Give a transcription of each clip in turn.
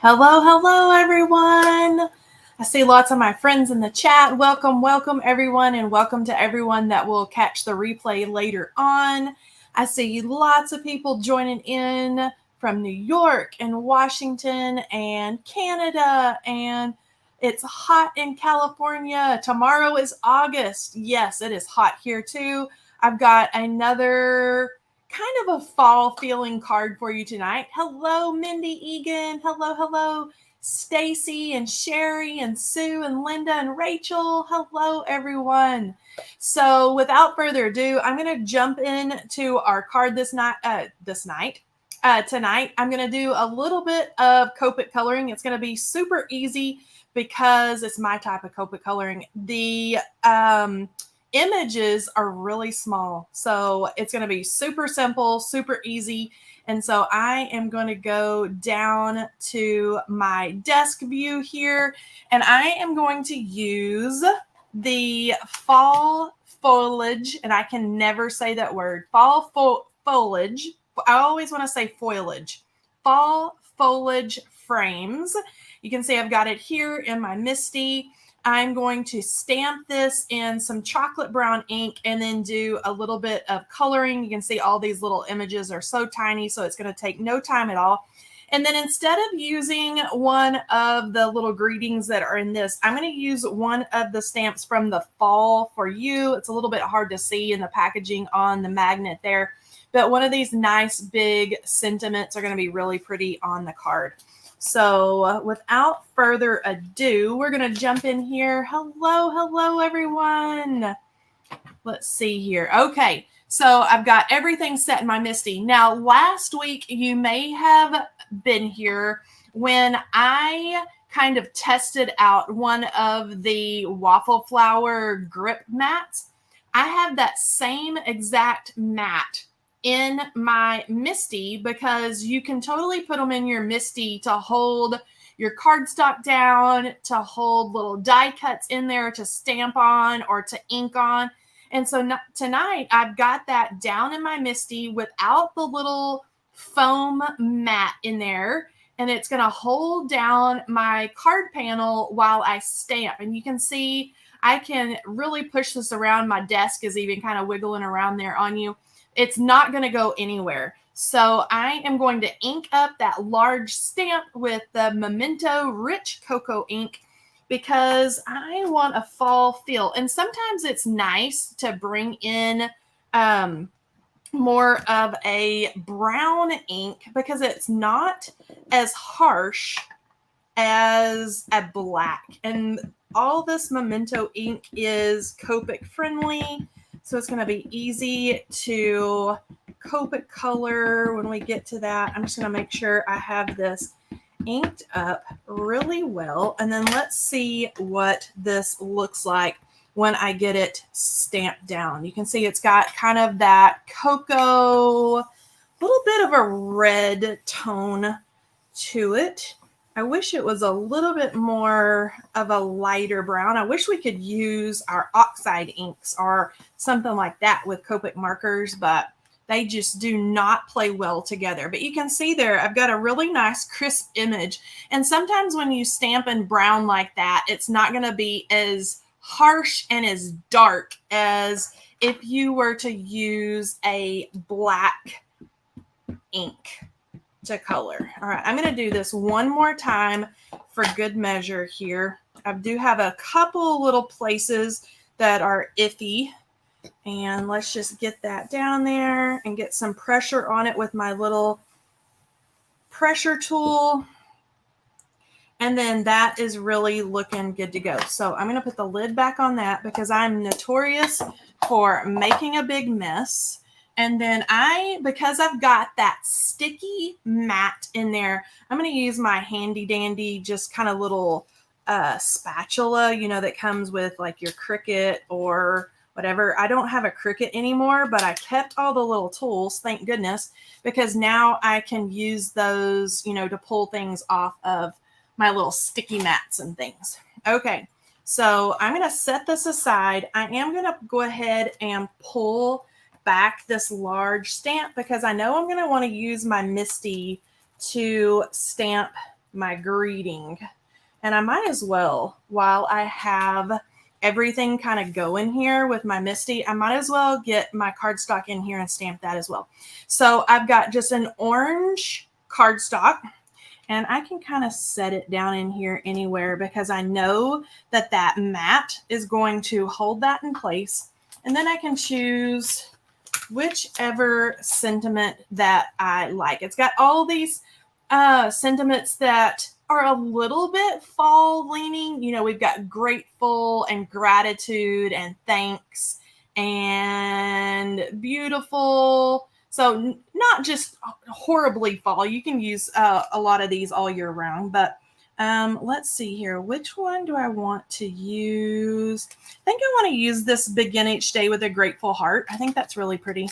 Hello, hello, everyone. I see lots of my friends in the chat. Welcome, welcome, everyone, and welcome to everyone that will catch the replay later on. I see lots of people joining in from New York and Washington and Canada, and it's hot in California. Tomorrow is August. Yes, it is hot here too. I've got another kind of a fall feeling card for you tonight. Hello, Mindy Egan. Hello, hello, Stacy and Sherry and Sue and Linda and Rachel. Hello, everyone. So without further ado, I'm going to jump into our card tonight. I'm going to do a little bit of Copic coloring. It's going to be super easy because it's my type of Copic coloring. The images are really small, so it's going to be super simple, super easy. And so I am going to go down to my desk view here, and I am going to use the fall foliage, and I can never say that word, foliage. I always want to say foliage. Fall foliage frames. You can see I've got it here in my Misty. I'm going to stamp this in some chocolate brown ink and then do a little bit of coloring. You can see all these little images are so tiny, so it's going to take no time at all. And then instead of using one of the little greetings that are in this, I'm going to use one of the stamps from the Fall for You. It's a little bit hard to see in the packaging on the magnet there, but one of these nice big sentiments are going to be really pretty on the card. So without further ado, we're going to jump in here. Hello, hello, everyone. Let's see here. Okay, so I've got everything set in my Misty. Now, last week, you may have been here when I kind of tested out one of the waffle flower grip mats. I have that same exact mat in my Misty because you can totally put them in your Misty to hold your cardstock down, to hold little die cuts in there to stamp on or to ink on. And so tonight I've got that down in my Misty without the little foam mat in there. And it's going to hold down my card panel while I stamp. And you can see I can really push this around. My desk is even kind of wiggling around there on you. It's not going to go anywhere. So I am going to ink up that large stamp with the Memento Rich Cocoa ink because I want a fall feel. And sometimes it's nice to bring in more of a brown ink because it's not as harsh as a black. And all this Memento ink is Copic friendly. So it's going to be easy to Copic color when we get to that. I'm just going to make sure I have this inked up really well. And then let's see what this looks like when I get it stamped down. You can see it's got kind of that cocoa, little bit of a red tone to it. I wish it was a little bit more of a lighter brown. I wish we could use our oxide inks or something like that with Copic markers, but they just do not play well together. But you can see there, I've got a really nice crisp image. And sometimes when you stamp in brown like that, it's not going to be as harsh and as dark as if you were to use a black ink to color. All right, I'm going to do this one more time for good measure here. I do have a couple little places that are iffy, and let's just get that down there and get some pressure on it with my little pressure tool. And then that is really looking good to go. So I'm going to put the lid back on that because I'm notorious for making a big mess. And then because I've got that sticky mat in there, I'm going to use my handy dandy, just kind of little spatula, that comes with like your Cricut or whatever. I don't have a Cricut anymore, but I kept all the little tools, thank goodness, because now I can use those, to pull things off of my little sticky mats and things. Okay, so I'm going to set this aside. I am going to go ahead and pull back this large stamp because I know I'm going to want to use my Misty to stamp my greeting. And I might as well, while I have everything kind of going here with my Misty, I might as well get my cardstock in here and stamp that as well. So I've got just an orange cardstock, and I can kind of set it down in here anywhere because I know that that mat is going to hold that in place. And then I can choose whichever sentiment that I like. It's got all these sentiments that are a little bit fall leaning. You know, we've got grateful and gratitude and thanks and beautiful. So not just horribly fall. You can use a lot of these all year round, but let's see here. Which one do I want to use? I think I want to use this Begin Each Day with a Grateful Heart. I think that's really pretty.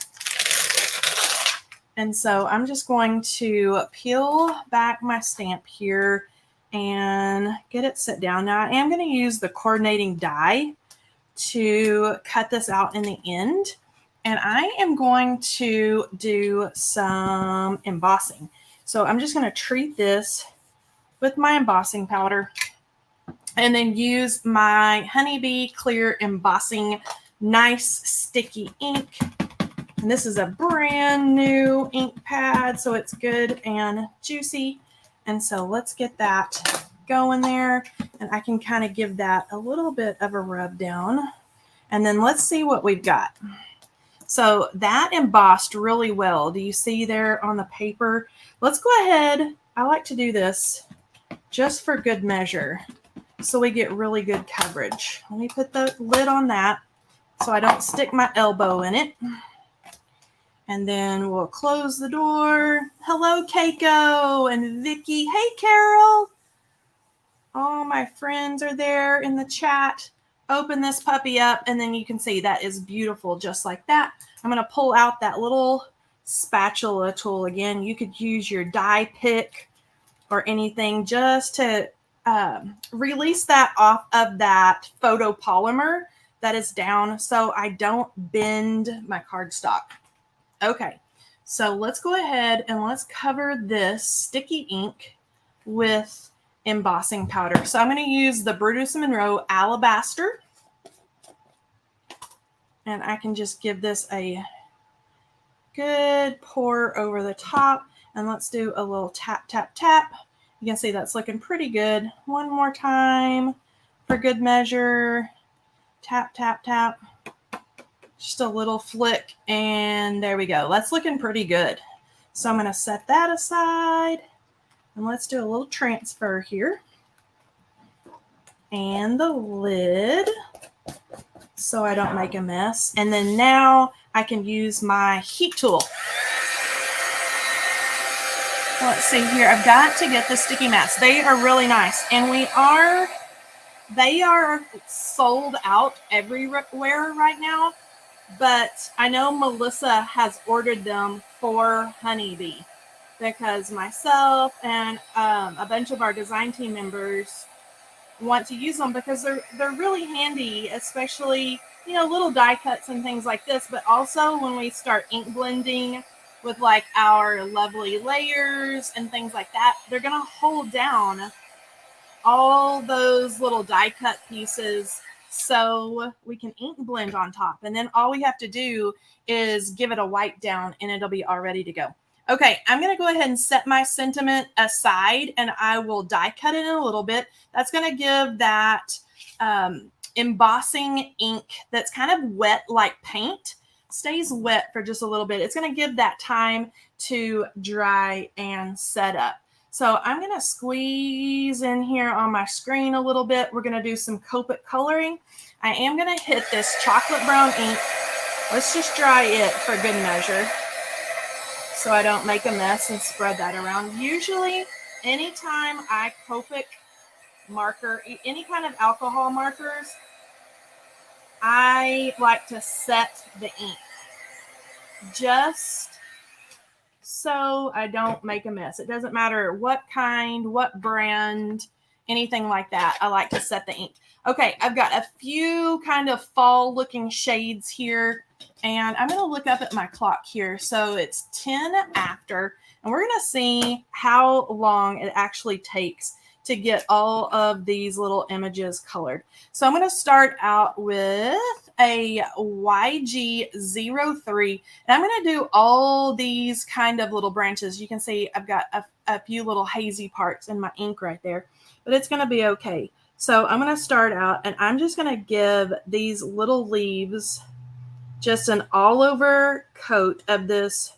And so I'm just going to peel back my stamp here and get it set down. Now I am going to use the coordinating die to cut this out in the end. And I am going to do some embossing. So I'm just going to treat this with my embossing powder and then use my Honeybee Clear Embossing Nice Sticky ink. And this is a brand new ink pad, so it's good and juicy. And so let's get that going there. And I can kind of give that a little bit of a rub down. And then let's see what we've got. So that embossed really well. Do you see there on the paper? Let's go ahead. I like to do this just for good measure, so we get really good coverage. Let me put the lid on that so I don't stick my elbow in it. And then we'll close the door. Hello, Keiko and Vicky. Hey, Carol. All my friends are there in the chat. Open this puppy up, and then you can see that is beautiful just like that. I'm going to pull out that little spatula tool again. You could use your die pick or anything just to release that off of that photopolymer that is down so I don't bend my cardstock. Okay, so let's go ahead and let's cover this sticky ink with embossing powder. So I'm going to use the Brutus Monroe Alabaster, and I can just give this a good pour over the top, and let's do a little tap, tap, tap. You can see that's looking pretty good. One more time for good measure. Tap, tap, tap. Just a little flick, and there we go. That's looking pretty good. So I'm going to set that aside, and let's do a little transfer here. And the lid, so I don't make a mess. And then now I can use my heat tool. Let's see here. I've got to get the sticky mats. They are really nice, and they are sold out everywhere right now. But I know Melissa has ordered them for Honeybee because myself and a bunch of our design team members want to use them because they're really handy, especially, you know, little die cuts and things like this. But also when we start ink blending with like our lovely layers and things like that, they're going to hold down all those little die cut pieces so we can ink blend on top. And then all we have to do is give it a wipe down and it'll be all ready to go. Okay, I'm going to go ahead and set my sentiment aside, and I will die cut it in a little bit. That's going to give that embossing ink that's kind of wet like paint, stays wet for just a little bit. It's going to give that time to dry and set up. So I'm going to squeeze in here on my screen a little bit. We're going to do some Copic coloring. I am going to hit this chocolate brown ink. Let's just dry it for good measure so I don't make a mess and spread that around. Usually, anytime I Copic marker, any kind of alcohol markers, I like to set the ink just so I don't make a mess. It doesn't matter what kind, what brand, anything like that. I like to set the ink. Okay, I've got a few kind of fall looking shades here, and I'm going to look up at my clock here. So it's 10 after. And we're going to see how long it actually takes to get all of these little images colored. So I'm going to start out with a YG03, and I'm going to do all these kind of little branches. You can see I've got a few little hazy parts in my ink right there, but it's going to be okay. So I'm going to start out, and I'm just going to give these little leaves just an all over coat of this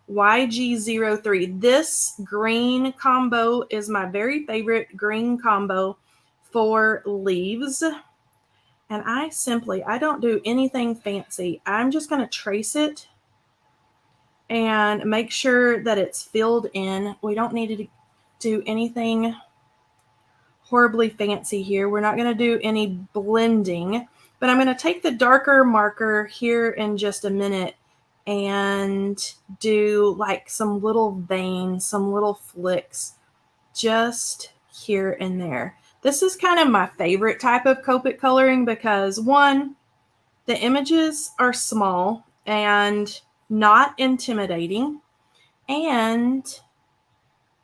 YG03. This green combo is my very favorite green combo for leaves. And I don't do anything fancy. I'm just going to trace it and make sure that it's filled in. We don't need to do anything horribly fancy here. We're not going to do any blending, but I'm going to take the darker marker here in just a minute and do like some little veins, some little flicks just here and there. This is kind of my favorite type of Copic coloring because, one, the images are small and not intimidating, and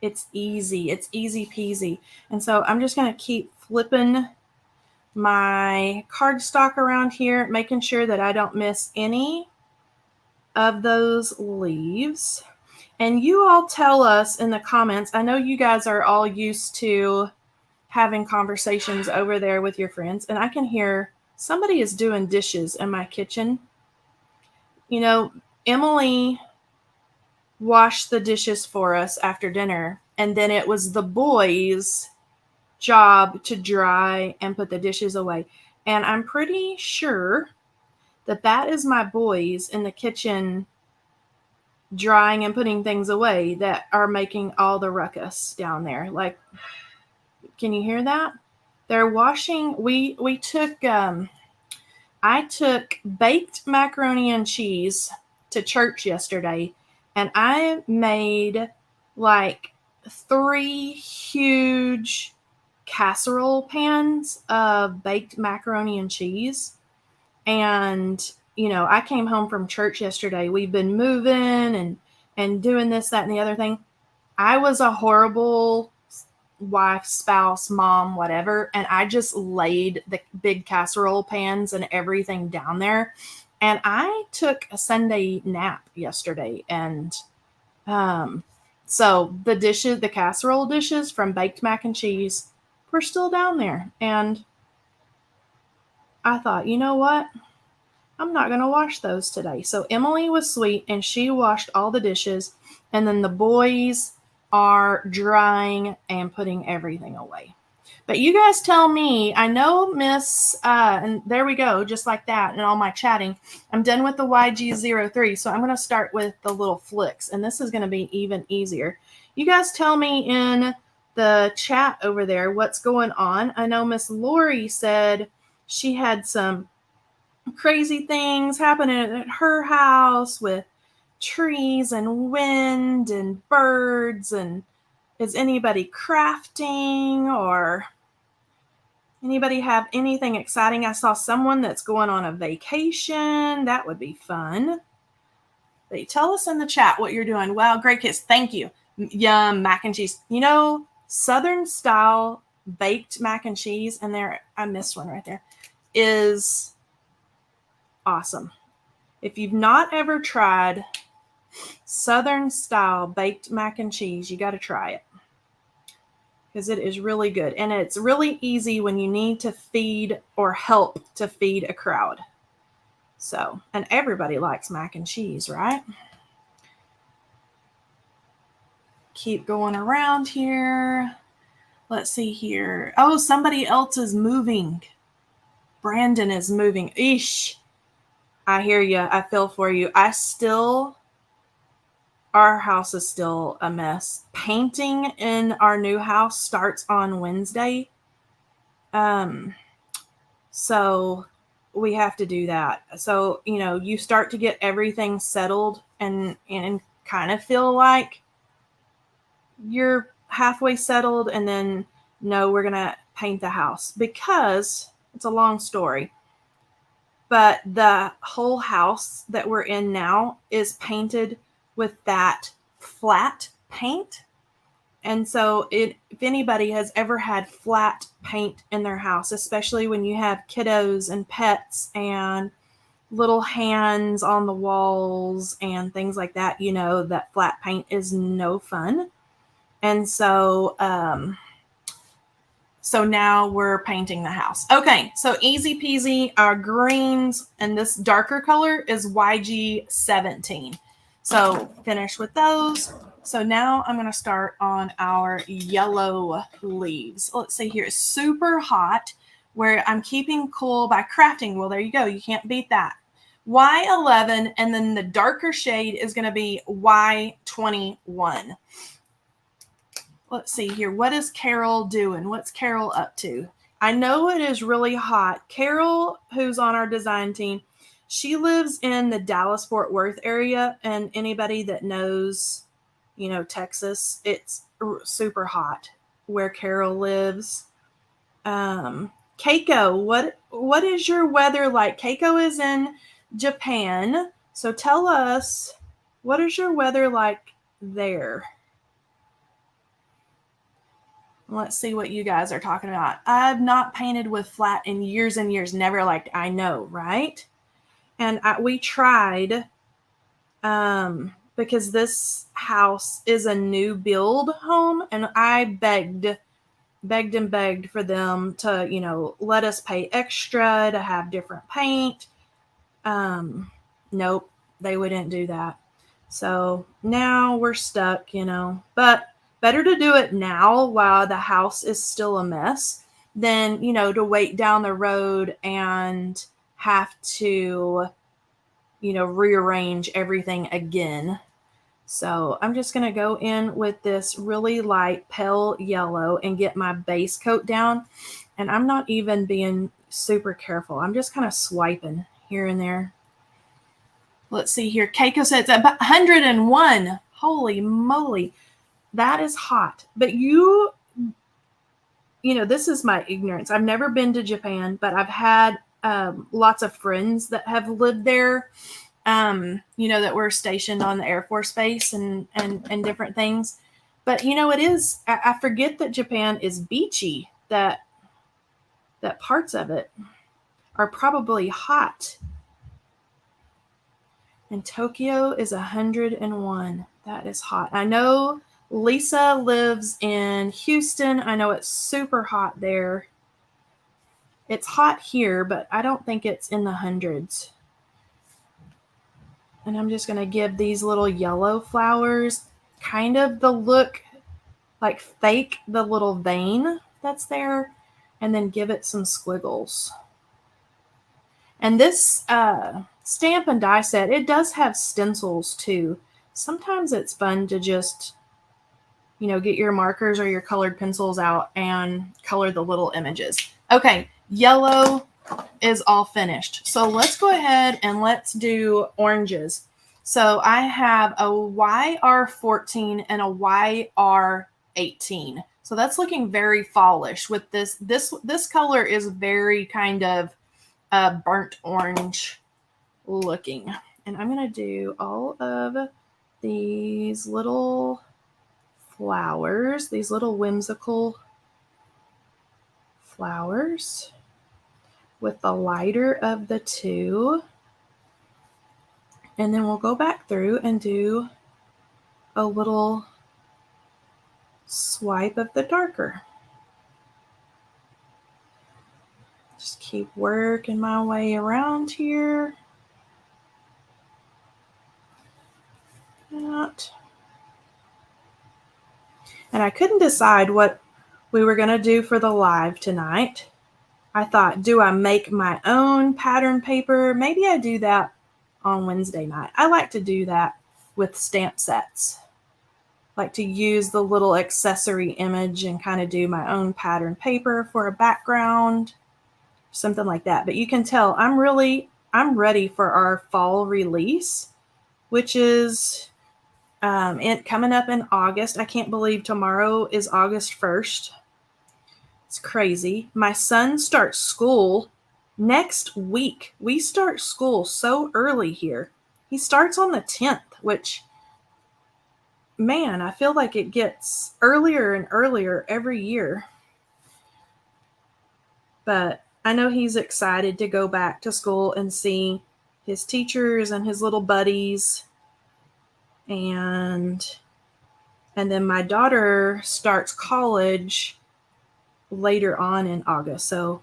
it's easy. It's easy peasy. And so I'm just going to keep flipping my cardstock around here, making sure that I don't miss any of those leaves. And you all tell us in the comments. I know you guys are all used to having conversations over there with your friends, and I can hear somebody is doing dishes in my kitchen. You know, Emily washed the dishes for us after dinner, and then it was the boys' job to dry and put the dishes away. And I'm pretty sure that that is my boys in the kitchen drying and putting things away that are making all the ruckus down there. Like, can you hear that? They're washing. We took I took baked macaroni and cheese to church yesterday, and I made like 3 huge casserole pans of baked macaroni and cheese. And, you know, I came home from church yesterday. We've been moving and doing this, that, and the other thing. I was a horrible wife, spouse, mom, whatever, and I just laid the big casserole pans and everything down there. And I took a Sunday nap yesterday, and so the dishes, the casserole dishes from baked mac and cheese were still down there. And I thought, you know what? I'm not going to wash those today. So Emily was sweet, and she washed all the dishes, and then the boys are drying and putting everything away. But you guys tell me. I know Miss, and there we go, just like that, and all my chatting. I'm done with the YG03, so I'm going to start with the little flicks, and this is going to be even easier. You guys tell me in the chat over there what's going on. I know Miss Lori said she had some crazy things happening at her house with trees and wind and birds. And is anybody crafting, or anybody have anything exciting? I saw someone that's going on a vacation. That would be fun. But tell us in the chat what you're doing. Wow, great kiss. Thank you. Yum, mac and cheese. You know, Southern style baked mac and cheese, and there, I missed one right there, is awesome. If you've not ever tried Southern style baked mac and cheese, you got to try it, because it is really good. And it's really easy when you need to feed or help to feed a crowd. So, and everybody likes mac and cheese, right? Keep going around here. Let's see here. Oh, somebody else is moving. Brandon is moving. Eesh. I hear you. I feel for you. Our house is still a mess. Painting in our new house starts on Wednesday. So we have to do that. So, you know, you start to get everything settled and kind of feel like you're halfway settled, and then no, we're going to paint the house, because it's a long story. But the whole house that we're in now is painted with that flat paint. And so if anybody has ever had flat paint in their house, especially when you have kiddos and pets and little hands on the walls and things like that, you know that flat paint is no fun. And so so now we're painting the house. Okay, so easy peasy. Our greens and this darker color is YG17. So finish with those. So now I'm going to start on our yellow leaves. Let's see here. It's super hot where I'm keeping cool by crafting. Well, there you go. You can't beat that. Y11, and then the darker shade is going to be Y21. Let's see here. What is Carol doing? What's Carol up to? I know it is really hot. Carol, who's on our design team, she lives in the Dallas-Fort Worth area, and anybody that knows, you know, Texas, it's super hot where Carol lives. Keiko, what is your weather like? Keiko is in Japan, so tell us, what is your weather like there? Let's see what you guys are talking about. I've not painted with flat in years and years. Never liked. I know, right? And we tried because this house is a new build home, and I begged for them to, you know, let us pay extra to have different paint. Nope, they wouldn't do that. So now we're stuck, you know, but better to do it now while the house is still a mess than, you know, to wait down the road and have to, you know, rearrange everything again. So I'm just going to go in with this really light pale yellow and get my base coat down. And I'm not even being super careful. I'm just kind of swiping here and there. Let's see here. Keiko said it's about 101. Holy moly. That is hot. But you know, this is my ignorance. I've never been to Japan, but I've had lots of friends that have lived there. You know, that were stationed on the Air Force Base and different things. But, you know, it is, I forget that Japan is beachy, that parts of it are probably hot. And Tokyo is 101. That is hot. I know Lisa lives in Houston. I know it's super hot there. It's hot here, but I don't think it's in the hundreds. And I'm just going to give these little yellow flowers kind of the look, like fake the little vein that's there, and then give it some squiggles. And this stamp and die set, it does have stencils too. Sometimes it's fun to just, you know, get your markers or your colored pencils out and color the little images. Okay, yellow is all finished. So let's go ahead and let's do oranges. So I have a YR14 and a YR18. So that's looking very fallish with this. This color is very kind of burnt orange looking. And I'm going to do all of these little flowers, these little whimsical flowers with the lighter of the two. And then we'll go back through and do a little swipe of the darker. Just keep working my way around here. That. And I couldn't decide what we were going to do for the live tonight. I thought, do I make my own pattern paper? Maybe I do that on Wednesday night. I like to do that with stamp sets. Like to use the little accessory image and kind of do my own pattern paper for a background, something like that. But you can tell I'm ready for our fall release, which is coming up in August. I can't believe tomorrow is August 1st. It's crazy. My son starts school next week. We start school so early here. He starts on the 10th, which man, I feel like it gets earlier and earlier every year. But I know he's excited to go back to school and see his teachers and his little buddies. And then my daughter starts college later on in August. So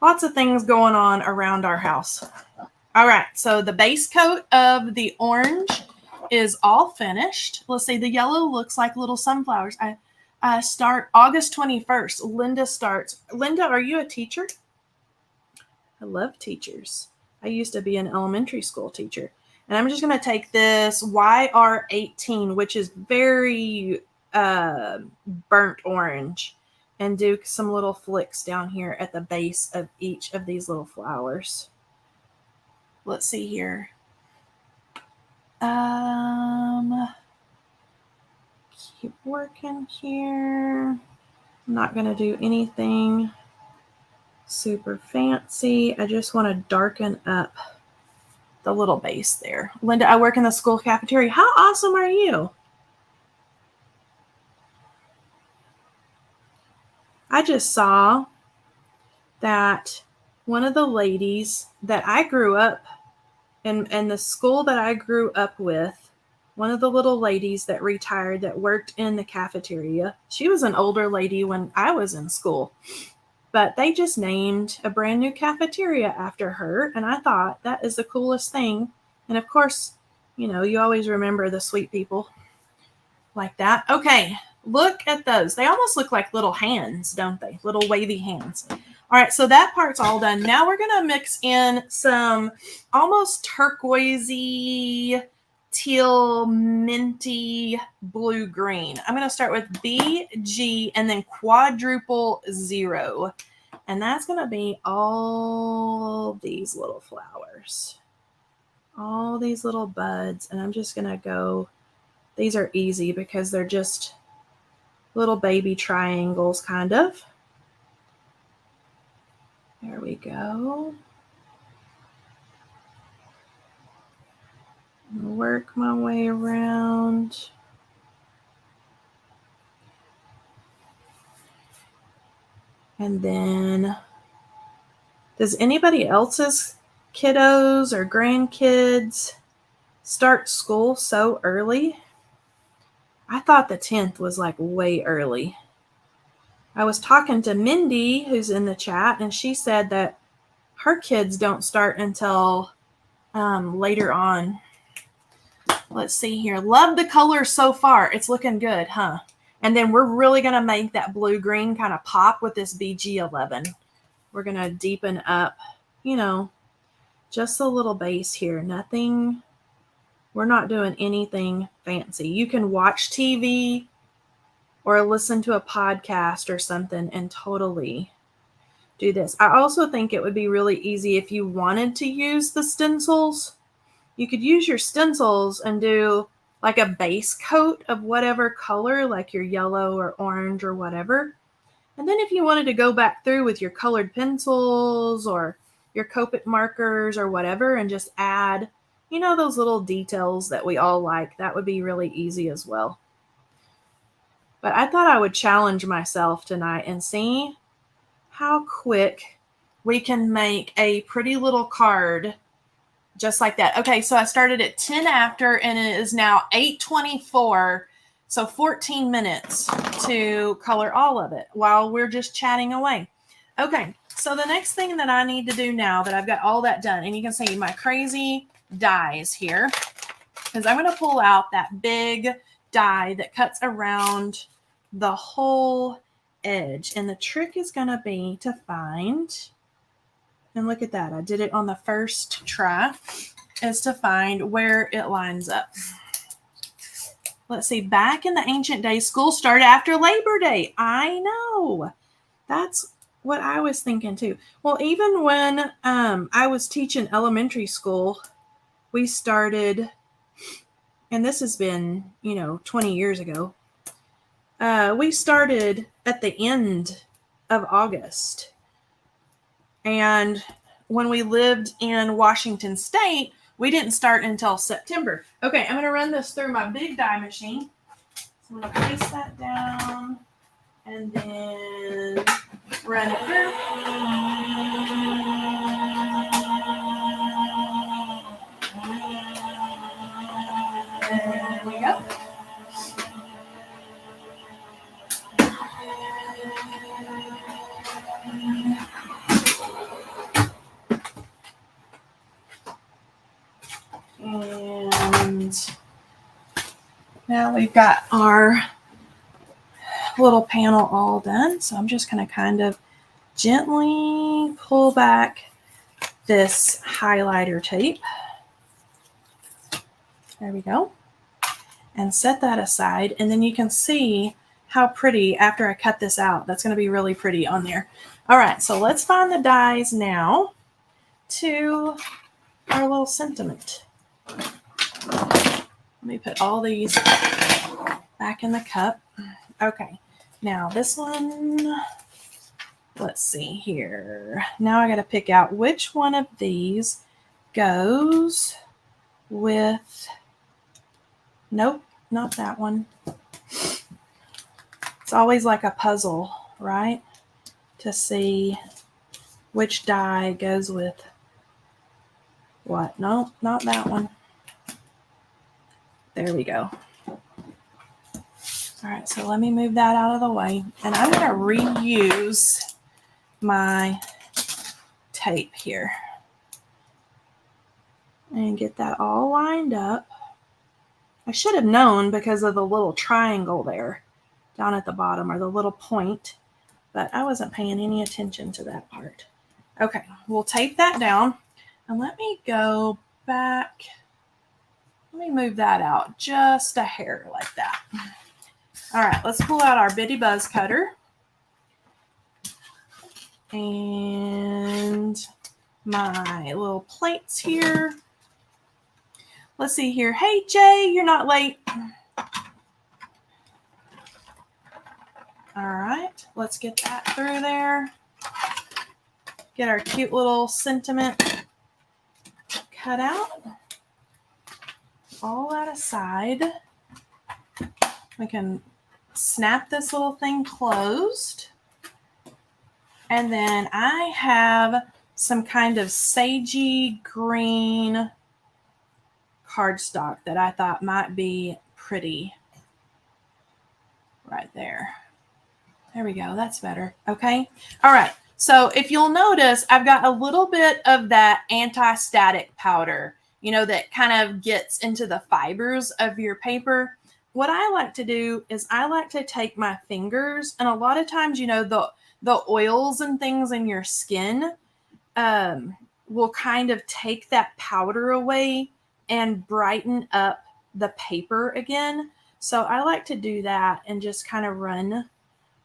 lots of things going on around our house. All right, so the base coat of the orange is all finished. Let's see, the yellow looks like little sunflowers. I start August 21st. Linda starts. Linda, are you a teacher? I love teachers. I used to be an elementary school teacher. And I'm just going to take this YR18, which is very burnt orange, and do some little flicks down here at the base of each of these little flowers. Let's see here. Keep working here. I'm not going to do anything super fancy. I just want to darken up the little base there. Linda, I work in the school cafeteria. How awesome are you? I just saw that one of the ladies that I grew up in the school that I grew up with, one of the little ladies that retired that worked in the cafeteria, she was an older lady when I was in school, but they just named a brand new cafeteria after her. And I thought that is the coolest thing. And of course, you know, you always remember the sweet people like that. Okay, look at those. They almost look like little hands, don't they? Little wavy hands. All right, so that part's all done. Now we're going to mix in some almost turquoisey, teal, minty, blue green. I'm going to start with BG and then quadruple 0. And that's going to be all these little flowers, all these little buds. And I'm just going to go, these are easy because they're just little baby triangles, kind of. There we go. Work my way around. And then, does anybody else's kiddos or grandkids start school so early? I thought the 10th was like way early. I was talking to Mindy, who's in the chat, and she said that her kids don't start until later on. Let's see here. Love the color so far. It's looking good, huh? And then we're really going to make that blue-green kind of pop with this BG11. We're going to deepen up, you know, just a little base here. Nothing, we're not doing anything fancy. You can watch TV or listen to a podcast or something and totally do this. I also think it would be really easy if you wanted to use the stencils. You could use your stencils and do like a base coat of whatever color, like your yellow or orange or whatever. And then if you wanted to go back through with your colored pencils or your Copic markers or whatever and just add, you know, those little details that we all like, that would be really easy as well. But I thought I would challenge myself tonight and see how quick we can make a pretty little card just like that. Okay, so I started at 10 after and it is now 8:24. So 14 minutes to color all of it while we're just chatting away. Okay, so the next thing that I need to do now that I've got all that done, and you can see my crazy dies here, is I'm going to pull out that big die that cuts around the whole edge. And the trick is going to be to find, and look at that, I did it on the first try, is to find where it lines up. Let's see, back in the ancient days, school started after Labor Day. I know. That's what I was thinking too. Well, even when I was teaching elementary school, we started, and this has been, 20 years ago, we started at the end of August. And when we lived in Washington State, we didn't start until September. Okay, I'm going to run this through my big die machine. So I'm going to place that down and then run it through. There we go. And now we've got our little panel all done. So I'm just going to kind of gently pull back this highlighter tape. There we go. And set that aside. And then you can see how pretty after I cut this out. That's going to be really pretty on there. All right, so let's find the dies now to our little sentiment. Let me put all these back in the cup. Okay, now this one, let's see here. Now I got to pick out which one of these goes with, nope, not that one. It's always like a puzzle, right? To see which die goes with what. No, not that one. There we go. All right, so let me move that out of the way. And I'm going to reuse my tape here and get that all lined up. I should have known because of the little triangle there down at the bottom, or the little point, but I wasn't paying any attention to that part. Okay, we'll tape that down, and let me go back. Let me move that out just a hair like that. All right, let's pull out our bitty buzz cutter and my little plates here. Let's see here. Hey, Jay, you're not late. All right, let's get that through there. Get our cute little sentiment cut out. All that aside. We can snap this little thing closed. And then I have some kind of sagey green cardstock that I thought might be pretty right there. There we go. That's better. Okay. All right. So if you'll notice, I've got a little bit of that anti-static powder, you know, that kind of gets into the fibers of your paper. What I like to do is I like to take my fingers, and a lot of times, you know, the oils and things in your skin will kind of take that powder away and brighten up the paper again. So I like to do that and just kind of run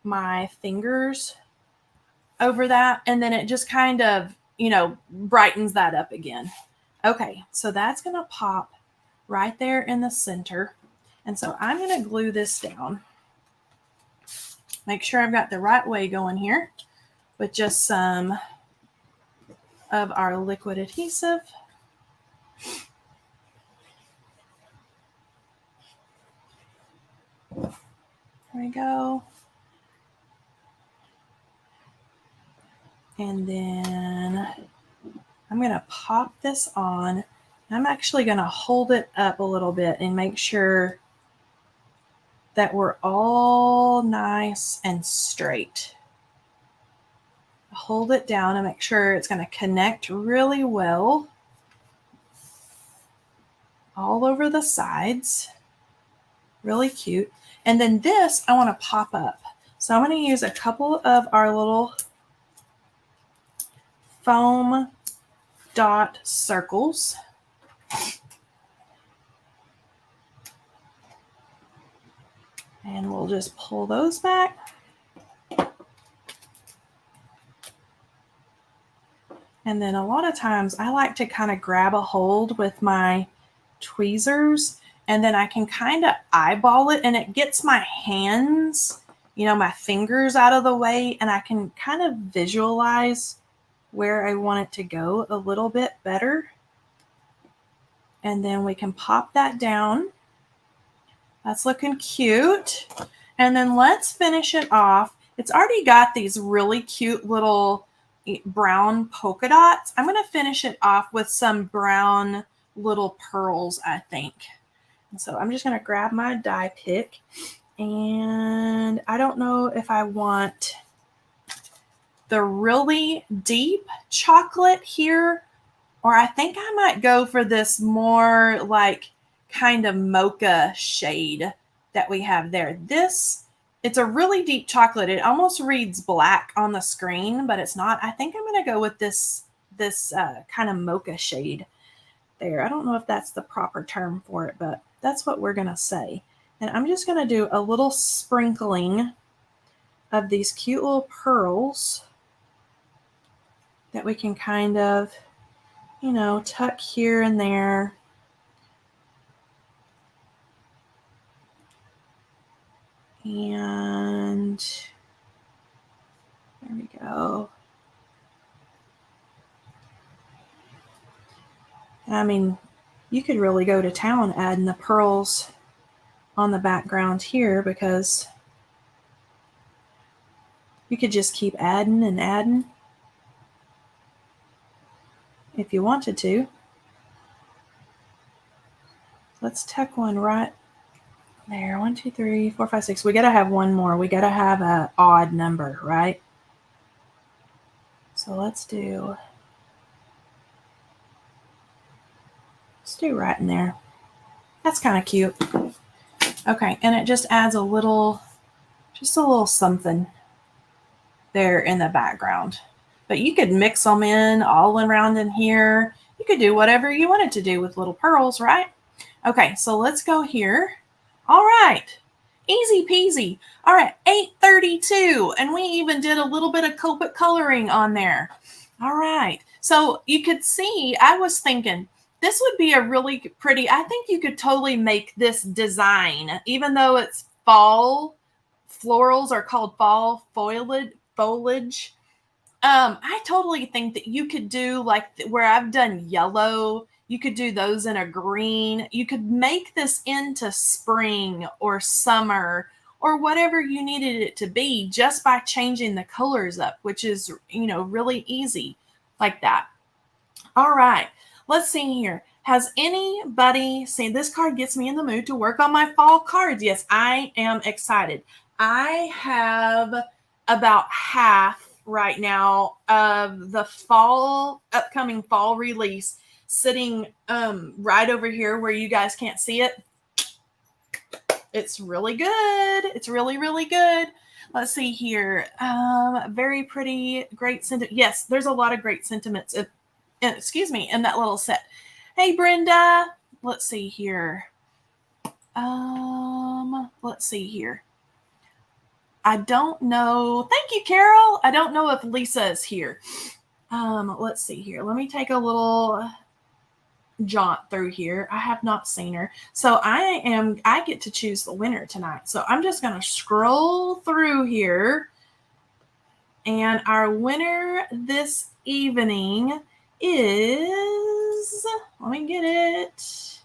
my fingers over that, and then it just kind of, you know, brightens that up again. Okay, so that's going to pop right there in the center. And so I'm going to glue this down. Make sure I've got the right way going here with just some of our liquid adhesive. There we go. And then I'm going to pop this on. I'm actually going to hold it up a little bit and make sure that we're all nice and straight. Hold it down and make sure it's going to connect really well all over the sides. Really cute. And then this I want to pop up. So I'm going to use a couple of our little foam dot circles. And we'll just pull those back. And then a lot of times I like to kind of grab a hold with my tweezers, and then I can kind of eyeball it, and it gets my hands, you know, my fingers out of the way, and I can kind of visualize where I want it to go a little bit better. And then we can pop that down That's looking cute. And then let's finish it off. It's already got these really cute little brown polka dots. I'm going to finish it off with some brown little pearls, I think. So I'm just going to grab my die pick, and I don't know if I want the really deep chocolate here, or I think I might go for this more like kind of mocha shade that we have there. It's a really deep chocolate. It almost reads black on the screen, but it's not. I think I'm going to go with this kind of mocha shade there. I don't know if that's the proper term for it, but that's what we're going to say. And I'm just going to do a little sprinkling of these cute little pearls that we can kind of, tuck here and there. And there we go. I mean, you could really go to town adding the pearls on the background here, because you could just keep adding and adding if you wanted to. Let's tuck one right there. 1, 2, 3, 4, 5, 6. We got to have one more. We got to have an odd number, right? So let's do right in there. That's kind of cute. Okay, and it just adds a little something there in the background. But you could mix them in all around in here. You could do whatever you wanted to do with little pearls, right? Okay, so let's go here. All right, easy peasy. All right, 8:32, and we even did a little bit of Copic coloring on there. All right, so you could see, I was thinking, this would be a really pretty, I think you could totally make this design, even though it's fall, florals are called fall foliage. I totally think that you could do like where I've done yellow, you could do those in a green. You could make this into spring or summer or whatever you needed it to be just by changing the colors up, which is, really easy like that. All right. Let's see here. Has anybody seen this card? Gets me in the mood to work on my fall cards. Yes, I am excited. I have about half right now of the upcoming fall release sitting right over here where you guys can't see it. It's really good. It's really, really good. Let's see here. Very pretty, great sentiment. Yes, there's a lot of great sentiments in that little set. Hey, Brenda. Let's see here. Let's see here. I don't know. Thank you, Carol. I don't know if Lisa is here. Let's see here. Let me take a little jaunt through here. I have not seen her. So I get to choose the winner tonight. So I'm just going to scroll through here. And our winner this evening is, let me get it.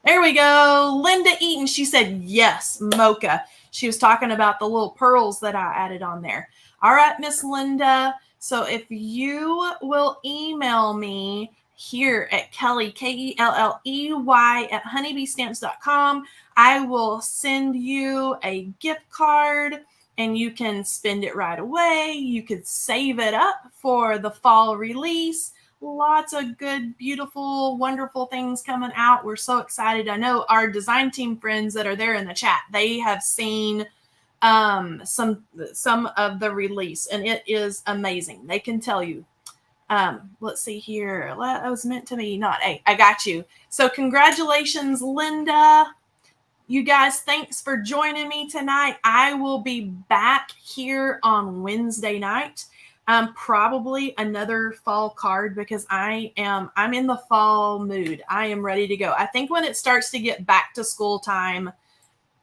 There we go. Linda Eaton. She said, yes, mocha. She was talking about the little pearls that I added on there. All right, Miss Linda. So if you will email me here at Kelley, Kelley at honeybeestamps.com, I will send you a gift card and you can spend it right away. You could save it up for the fall release. Lots of good, beautiful, wonderful things coming out. We're so excited. I know our design team friends that are there in the chat, they have seen some of the release, and it is amazing. They can tell you. Let's see here. That was meant to be not. Hey, I got you. So congratulations, Linda. You guys, thanks for joining me tonight. I will be back here on Wednesday night. Probably another fall card because I'm in the fall mood. I am ready to go. I think when it starts to get back to school time,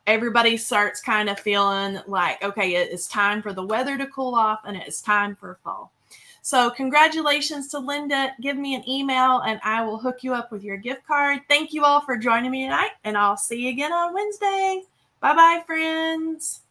everybody starts kind of feeling like, okay, it's time for the weather to cool off and it's time for fall. So congratulations to Linda. Give me an email and I will hook you up with your gift card. Thank you all for joining me tonight, and I'll see you again on Wednesday. Bye-bye, friends.